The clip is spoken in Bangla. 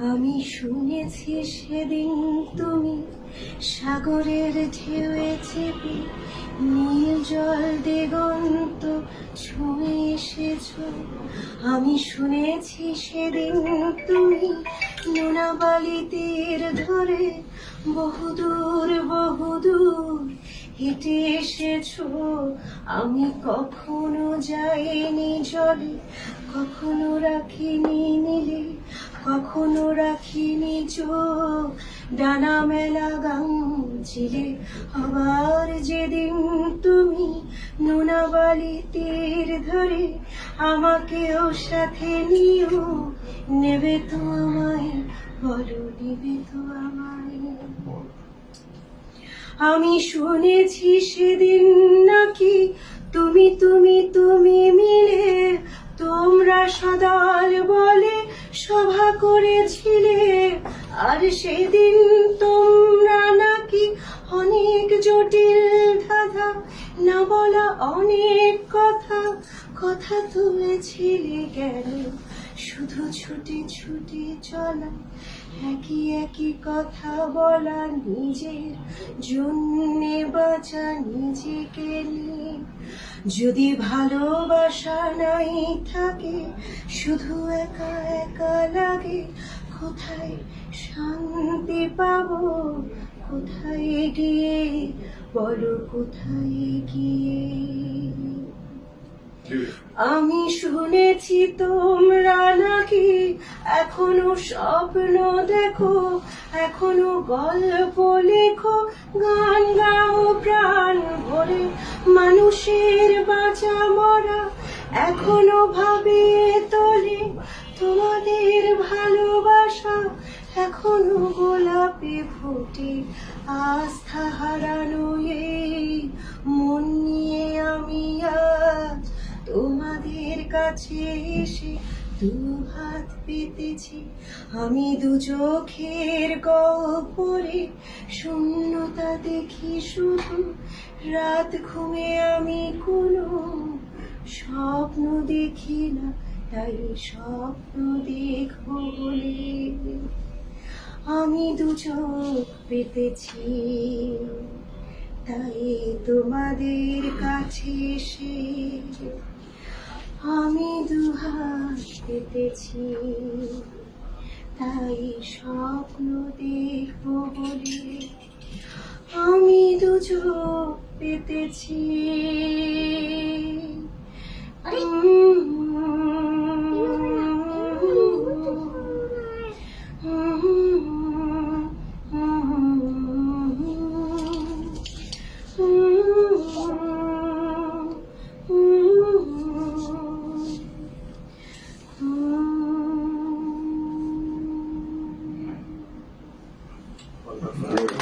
আমি শুনেছি সেদিন তুমি সাগরের ঢেউয়ে চেপে নীল জল দিগন্ত ছুঁয়ে এসেছো। আমি শুনেছি সেদিন তুমি নোনাবালি তীর ধরে বহুদূর বহুদূর হেঁটে এসেছো। আমি কখনো যাইনি জলে, কখনো রাখিনি নীলে, কখনো রাখিনি চোখ ডানা মেলা গান ছিলে। আবার যেদিন তুমি নোনাবালি তীর ধরে আমাকেও সাথে নিও, নেবে তো আমায়, বলো নেবে তো আমায়। আমি শুনেছি সেদিন নাকি তুমি তুমি তুমি মিলে তোমরা সদাল বলে সভা করেছিলে। আর সেদিন তোমরা নাকি অনেক জটিল ধাঁধা না বলা অনেক কথা কথা তুলেছিলে গেল শুধু ছুটে ছুটে চলা, একই একই কথা বলা, নিজের জন্যে বাঁচা নিজেকে নিয়ে। যদি ভালোবাসা নাই থাকে, শুধু একা একা লাগে, কোথায় শান্তি পাবো, কোথায় গিয়ে, বলো কোথায় গিয়ে। আমি শুনেছি তোমরা নাকি এখনো স্বপ্ন দেখো, এখনো গল্প লেখো, গান গাও প্রাণ ভরে, মানুষের বাঁচা মরা এখনো ভাবিয়ে তোলে। তোমাদের ভালোবাসা এখনো গোলাপে ফোটে, আস্থা হারানো এই মন নিয়ে আমি আজ তোমাদের কাছে এসে দু হাত পেতেছি। আমি দু চোখের গহ্বরে শূন্যতা দেখি শুধু, রাত ঘুমে আমি কোনো স্বপ্ন দেখি না, তাই স্বপ্ন দেখবো বলে আমি দু চোখ পেতেছি। তাই তোমাদের কাছে এসে আমি দু হাত পেতেছি, তাই স্বপ্ন দেখবো বলে আমি দু চোখ পেতেছি। Wonderful.